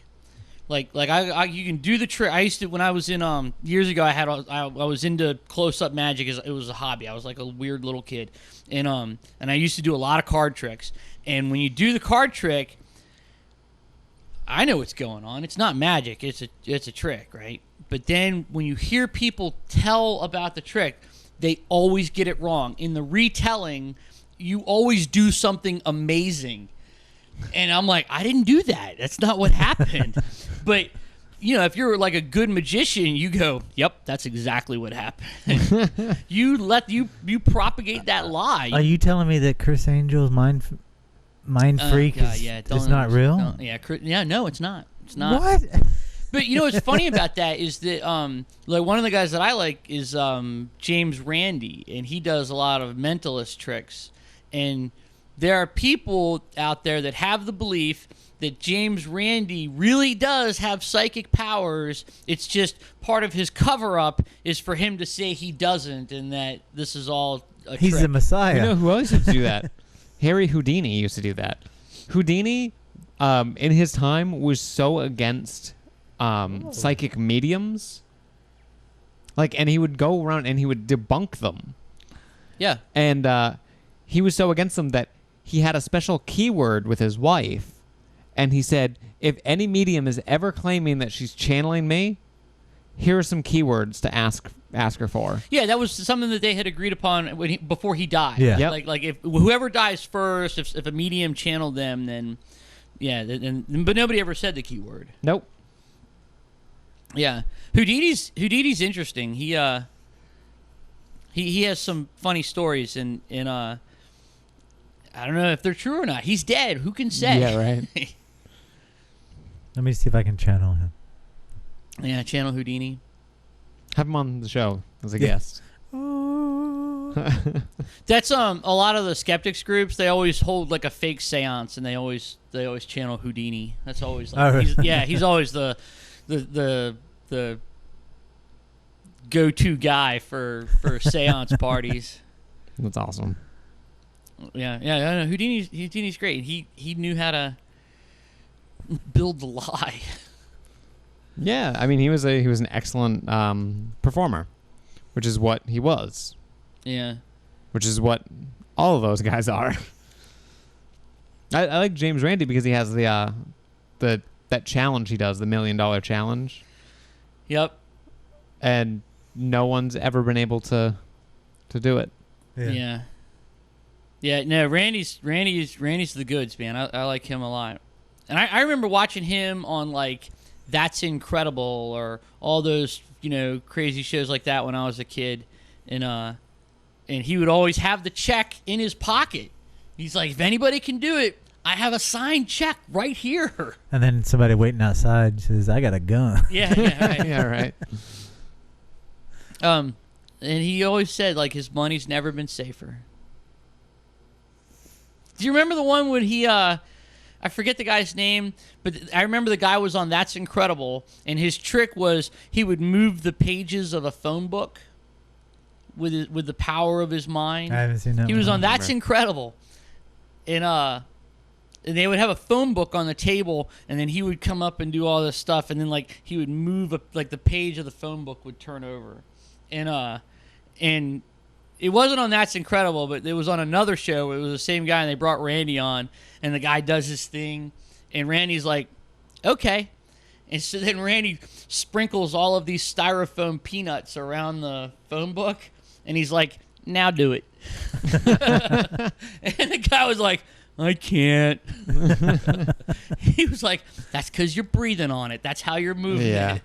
Like you can do the trick. I used to, when I was in years ago, I was into close-up magic. It was a hobby. I was like a weird little kid, and I used to do a lot of card tricks. And when you do the card trick, I know what's going on. It's not magic. It's a trick, right? But then when you hear people tell about the trick, they always get it wrong. In the retelling, you always do something amazing. And I'm like, I didn't do that. That's not what happened. But, if you're like a good magician, you go, yep, that's exactly what happened. You propagate that lie. Are you telling me that Chris Angel's mind freak is not real? No, it's not. It's not. What? But you know what's funny about that is that like one of the guys that I like is James Randi, and he does a lot of mentalist tricks. And there are people out there that have the belief that James Randi really does have psychic powers. It's just part of his cover-up is for him to say he doesn't, and that this is all a He's trick. the Messiah. You know who else used to do that? Harry Houdini used to do that. Houdini, in his time, was so against psychic mediums. And he would go around and he would debunk them. Yeah. And he was so against them that he had a special keyword with his wife. And he said, if any medium is ever claiming that she's channeling me, here are some keywords to ask her for. Yeah, that was something that they had agreed upon before he died. Yeah. Yep. Like if whoever dies first, if a medium channeled them, then yeah, but nobody ever said the keyword. Nope. Yeah, Houdini's interesting. He has some funny stories, and I don't know if they're true or not. He's dead. Who can say? Yeah, right. Let me see if I can channel him. Yeah, channel Houdini. Have him on the show as a Yeah. guest. That's a lot of the skeptics groups. They always hold like a fake seance, and they always channel Houdini. That's always like, Oh, really? he's always the go-to guy for seance parties. That's awesome. Yeah. I know. Houdini's great. He knew how to build the lie. Yeah, I mean, he was an excellent performer, which is what he was. Yeah. Which is what all of those guys are. I like James Randi because he has that challenge he does, the $1 Million Challenge, Yep. and no one's ever been able to do it. Yeah. No, Randy's the goods, man. I like him a lot. And I remember watching him on like That's Incredible or all those, crazy shows like that when I was a kid. And he would always have the check in his pocket. He's like, if anybody can do it, I have a signed check right here. And then somebody waiting outside says, I got a gun. Yeah, right. Yeah, right. And he always said, like, his money's never been safer. Do you remember the one when he, I forget the guy's name, but I remember the guy was on That's Incredible, and his trick was he would move the pages of a phone book with the power of his mind. I haven't seen that He was one. on That's Incredible. And they would have a phone book on the table, and then he would come up and do all this stuff, and then like he would move the page of the phone book would turn over, and it wasn't on That's Incredible, but it was on another show. It was the same guy, and they brought Randy on, and the guy does his thing, and Randy's like, okay, and so then Randy sprinkles all of these styrofoam peanuts around the phone book, and he's like, now do it. And the guy was like, I can't. He was like, that's because you're breathing on it. That's how you're moving Yeah. it.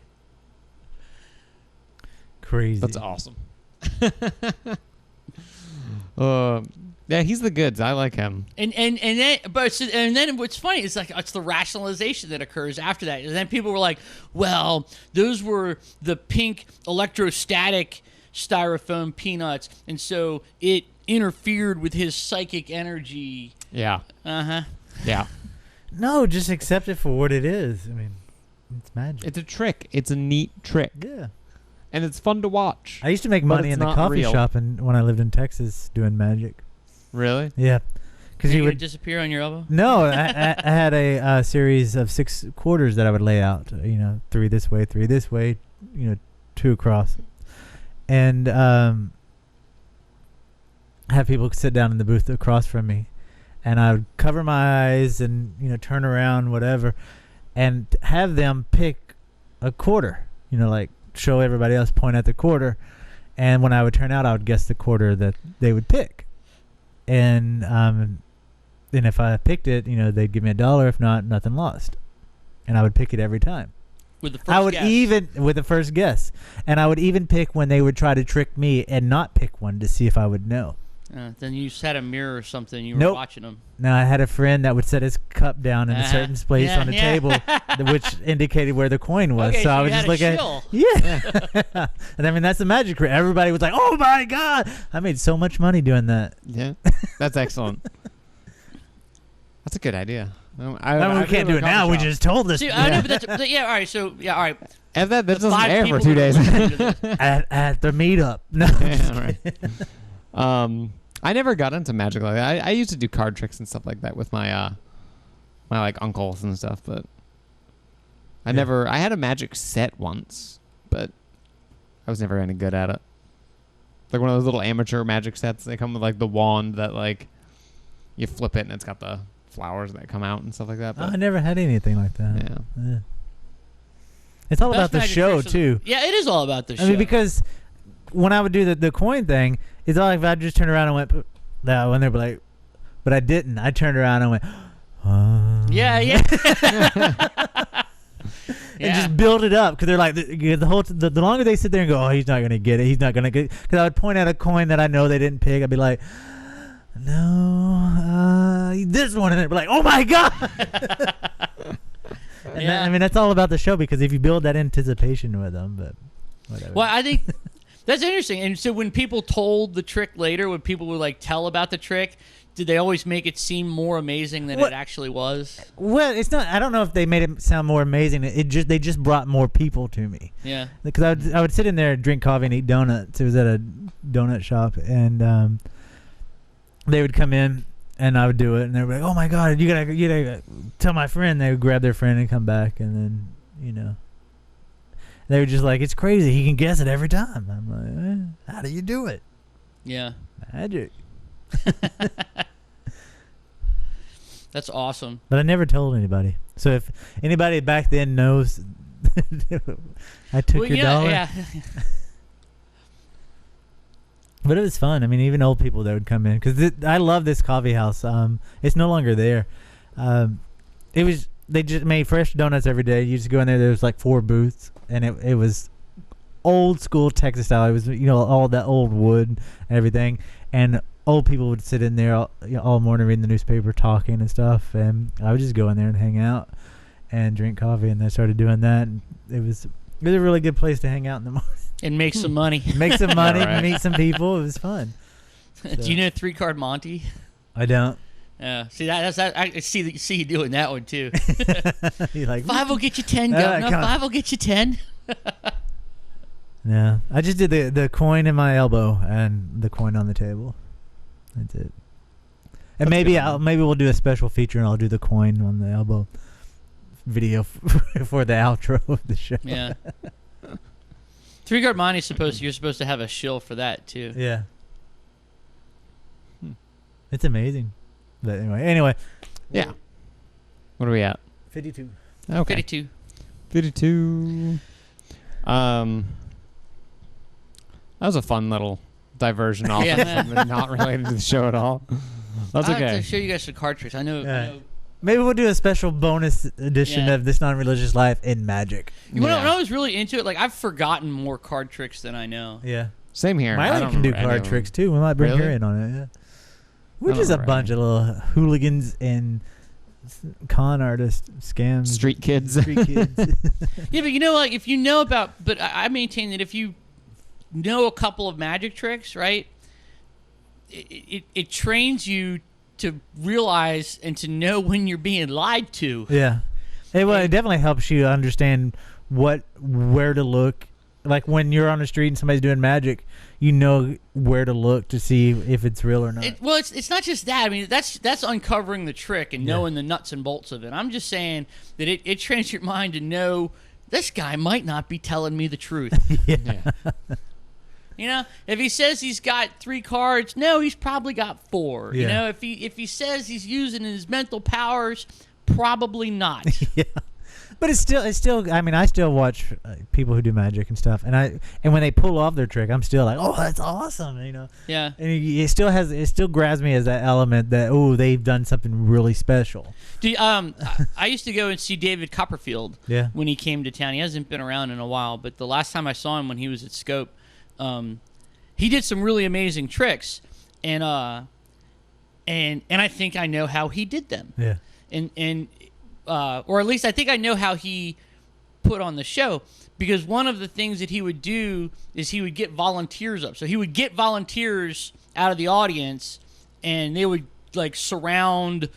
Crazy. That's awesome. Yeah, he's the goods. I like him. And then what's funny is like it's the rationalization that occurs after that. And then people were like, well, those were the pink electrostatic styrofoam peanuts, and so it interfered with his psychic energy. Yeah. Uh-huh. Yeah. No, just accept it for what it is. I mean, it's magic. It's a trick. It's a neat trick. Yeah. And it's fun to watch. I used to make But money it's in the not coffee real. shop when I lived in Texas doing magic. Really? Yeah. Because Did you it would... disappear on your elbow? No, I had a series of 6 quarters that I would lay out. 3 this way, 3 this way, 2 across. And have people sit down in the booth across from me. And I would cover my eyes and, turn around, whatever, and have them pick a quarter, like show everybody else, point at the quarter. And when I would turn out, I would guess the quarter that they would pick. And then if I picked it, they'd give me $1. If not, nothing lost. And I would pick it every time. With the first I would guess. even, with the first guess. And I would even pick when they would try to trick me and not pick one to see if I would know. Then you just had a mirror or something. You were Nope. watching them. No, I had a friend that would set his cup down in a certain place Yeah, on the yeah. table, which indicated where the coin was. Okay, so I so would you just had look a at shill. yeah. And I mean, that's the magic trick. Everybody was like, "Oh my god!" I made so much money doing that. Yeah, that's excellent. That's a good idea. I mean, we can't do it coffee now. We shop. just told this. See, I know, but that's yeah. All right, so yeah, all right. And that doesn't 5 air for people 2 days. that are listening to this. at the meetup. No. Yeah, right. I never got into magic like that. I used to do card tricks and stuff like that with my my like uncles and stuff, but I never. I had a magic set once, but I was never any good at it. Like one of those little amateur magic sets. They come with like the wand that like you flip it and it's got the flowers that come out and stuff like that. Oh, But, I never had anything like that. yeah. It's all Best about the magic show tricks are- too. Yeah, it is all about the show. I mean, because when I would do the coin thing, it's all like if I just turned around and went that one, they'd be like, but I didn't. I turned around and went, yeah. and just build it up because they're like the longer they sit there and go, oh, he's not gonna get it. He's not gonna get. Because I would point out a coin that I know they didn't pick. I'd be like, no, this one, and they'd be like, oh my god. And Yeah. I mean, that's all about the show because if you build that anticipation with them, but whatever. Well, I think that's interesting. And so when people told the trick later, when people would like tell about the trick, did they always make it seem more amazing than What- it actually was? Well, it's not. I don't know if they made it sound more amazing. They just brought more people to me Yeah. because I would sit in there and drink coffee and eat donuts. It was at a donut shop, and they would come in and I would do it, and they would be like, "Oh my god, you gotta tell my friend." They would grab their friend and come back, and then they were just like, "It's crazy. He can guess it every time." I'm like, "How do you do it?" Yeah. Magic. That's awesome. But I never told anybody. So if anybody back then knows, I took your dollar. Yeah. But it was fun. I mean, even old people that would come in because I love this coffee house. It's no longer there. They just made fresh donuts every day. You just go in there. There was like 4 booths, and it was old school Texas style. It was all that old wood and everything, and old people would sit in there all morning reading the newspaper, talking and stuff. And I would just go in there and hang out and drink coffee. And I started doing that. And it was a really good place to hang out in the morning. And make some money. Make some money, Right. meet some people. It was fun. Do you know 3-card Monty? I don't. Yeah. See that's that. I see you doing that one too. You're like, 5 will get you 10. All right, Governor. come on. 5 will get you 10. no, I just did the coin in my elbow and the coin on the table. That's it. And maybe we'll do a special feature and I'll do the coin on the elbow video for the outro of the show. Yeah. 3-card Monty you're supposed to have a shill for that too. Yeah. It's amazing. But anyway. Yeah. What are we at? 52. Okay. 52. 52. That was a fun little diversion off Yeah. of something not related to the show at all. That's I have okay. to show you guys some card tricks. I know. Yeah. Maybe we'll do a special bonus edition Yeah. of This Non-Religious Life in Magic. When Yeah. I was really into it, like I've forgotten more card tricks than I know. Yeah. Same here. I Miley don't can do remember any card of them. tricks too. We might bring her Really? in on it. Yeah. We're I just don't a remember bunch of little hooligans and con artists, scams, Street kids. street kids. Yeah, but like if you know about, but I maintain that if you know a couple of magic tricks, right, it trains you to realize and to know when you're being lied to. Yeah. It definitely helps you understand where to look. Like when you're on the street and somebody's doing magic, you know where to look to see if it's real or not. Well, it's not just that. I mean, that's uncovering the trick and knowing the nuts and bolts of it. I'm just saying that it trains your mind to know this guy might not be telling me the truth. Yeah. If he says he's got 3 cards, no, he's probably got 4. Yeah. If he says he's using his mental powers, probably not. Yeah. But it's still. I mean, I still watch people who do magic and stuff, and when they pull off their trick, I'm still like, oh, that's awesome, Yeah. And it still grabs me as that element that they've done something really special. I used to go and see David Copperfield Yeah. when he came to town. He hasn't been around in a while, but the last time I saw him when he was at Scope, he did some really amazing tricks. and I think I know how he did them. Yeah. And or at least I think I know how he put on the show, because one of the things that he would do is he would get volunteers up. So he would get volunteers out of the audience, and they would like surround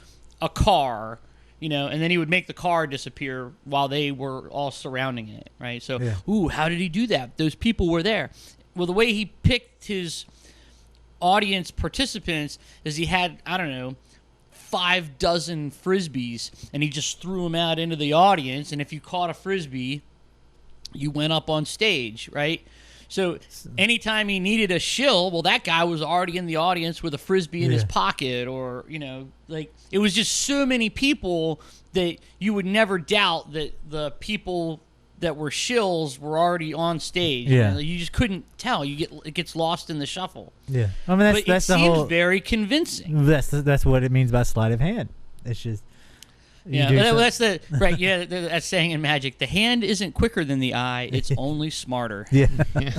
a car, you know, and then he would make the car disappear while they were all surrounding it, right? So, ooh, how did he do that? Those people were there. Well, the way he picked his audience participants is he had, I don't know, 6 frisbees, and he just threw them out into the audience, and if you caught a frisbee, you went up on stage, right? So anytime he needed a shill, well, that guy was already in the audience with a frisbee in his pocket, or, you know, like, it was just so many people that you would never doubt that the people that were shills were already on stage. Yeah. You know, you just couldn't tell. It gets lost in the shuffle. Yeah. I mean, But that's it the seems whole. very convincing. That's what it means by sleight of hand. It's just. Yeah, that's the right. Yeah, that's saying in magic. The hand isn't quicker than the eye; it's only smarter. Yeah. Yeah.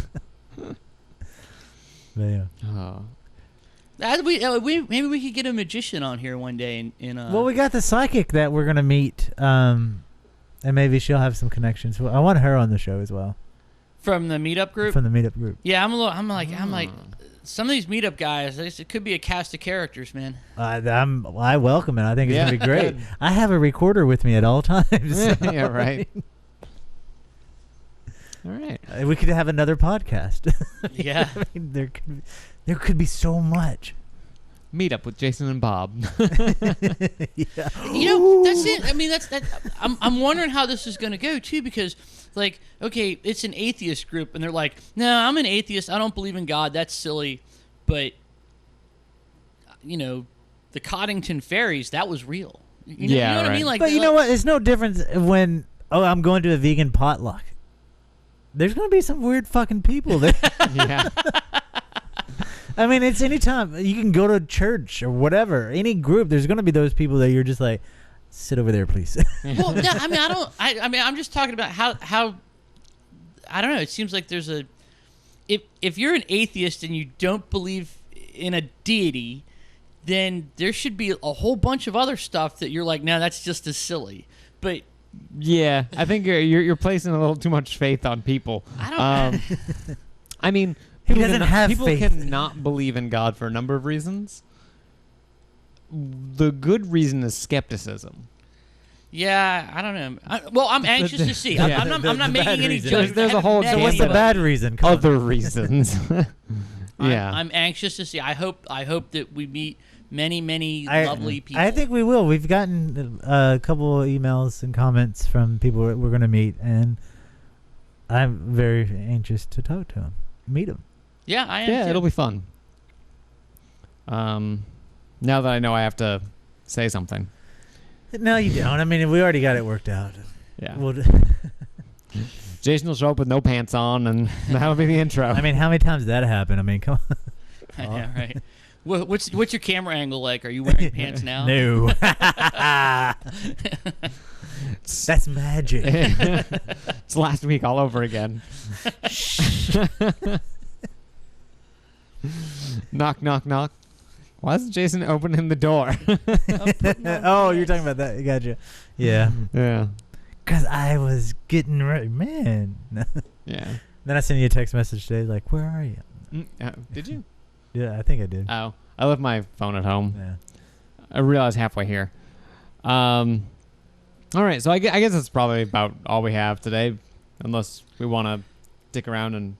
Yeah. Oh. Maybe we could get a magician on here one day. Well, we got the psychic that we're gonna meet, and maybe she'll have some connections. I want her on the show as well. From the meetup group. From the meetup group. Yeah, I'm like some of these meetup guys. It could be a cast of characters, man. I welcome it. I think it's gonna be great. Good. I have a recorder with me at all times. Yeah, right. All right. We could have another podcast. Yeah. I mean, there could be so much. Meet up with Jason and Bob. Yeah. You know, that's it. I mean, that. I'm wondering how this is going to go too, because, like, okay, it's an atheist group, and they're like, "No, I'm an atheist. I don't believe in God. That's silly." But, you know, the Coddington fairies, that was real. You know what I mean? Like, but you know what? It's no difference when I'm going to a vegan potluck. There's going to be some weird fucking people there. Yeah. I mean, it's any time you can go to church or whatever, any group. There's going to be those people that you're just like, sit over there, please. Well, no, I mean, I mean, I'm just talking about how. I don't know. It seems like there's a. If you're an atheist and you don't believe in a deity, then there should be a whole bunch of other stuff that you're like, no, that's just as silly. But Yeah, I think you're placing a little too much faith on people. I don't. I mean, He people doesn't cannot- have people faith. cannot believe in God for a number of reasons. The good reason is skepticism. Yeah, I don't know. Well, I'm anxious to see. Yeah. I'm not making bad any reason. judgment. There's a whole I haven't met So what's the gamut. bad reason? Come on. Other reasons. Yeah. I'm anxious to see. I hope that we meet many lovely people. I think we will. We've gotten a couple of emails and comments from people that we're going to meet, and I'm very anxious to talk to them, meet them. Yeah, I am. Yeah, too. it'll be fun. Now that I know I have to say something. No, you don't. I mean, we already got it worked out. Yeah. We'll Jason will show up with no pants on, and that'll be the intro. I mean, how many times did that happen? I mean, come on. Yeah, right. What's your camera angle like? Are you wearing pants now? No. That's magic. It's last week all over again. Knock, knock, knock. Why isn't Jason opening the door? Oh, you're talking about that. Gotcha. Yeah. Yeah. Because I was getting ready. Man. Yeah. Then I sent you a text message today like, where are you? Did you? Yeah, I think I did. Oh, I left my phone at home. Yeah. I realized halfway here. All right, so I guess that's probably about all we have today, unless we want to stick around and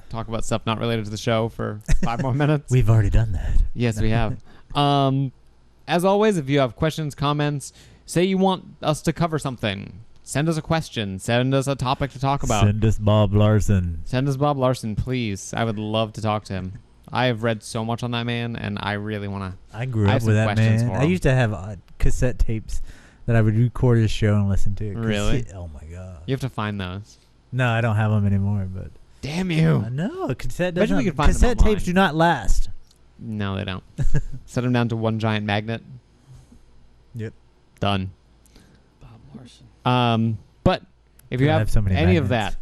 talk about stuff not related to the show for 5 more minutes. We've already done that. Yes, we have. As always, if you have questions, comments, say you want us to cover something, send us a question, send us a topic to talk about. Send us Bob Larson. Send us Bob Larson, please. I would love to talk to him. I have read so much on that man, and I really want to. I grew I up have with some that questions man. for I him. used to have cassette tapes that I would record his show and listen to. Really? Oh my god. You have to find those. No, I don't have them anymore. But Damn you. no, cassette Bet you we doesn't. could find them Cassette online. tapes do not last. No, they don't. Set them down to one giant magnet. Yep. Done. Bob Larson. But if you I have, have so many any of magnets.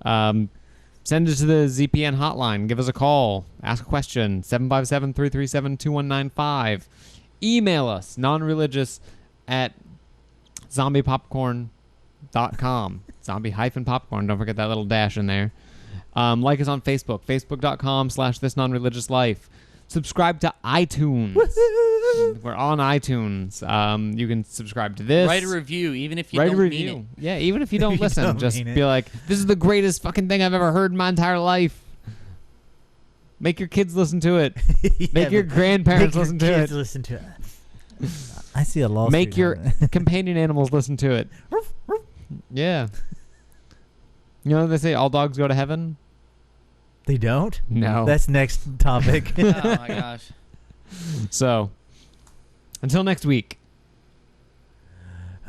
that, Send it to the ZPN hotline. Give us a call. Ask a question. 757-337-2195. Email us, nonreligious at zombiepopcorn.com. Zombie-popcorn. Don't forget that little dash in there. Like us on Facebook. Facebook.com/thisnonreligiouslife. Subscribe to iTunes. We're on iTunes. You can subscribe to this. Write a review, even if you Write don't a review. mean Yeah, even if you don't You listen, don't just mean it. be like, "This is the greatest fucking thing I've ever heard in my entire life." Make your kids listen to it. Yeah, Make your but grandparents make your listen to kids it. Listen to it. I see a lawsuit. Make your happening. companion animals listen to it. Yeah. You know they say all dogs go to heaven? They don't? No. That's next topic. it. Oh my gosh. So, until next week.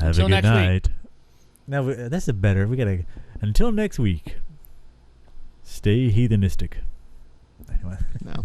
Have Until a good next week. night. No, that's a better. We gotta. Until next week. Stay heathenistic. Anyway. No.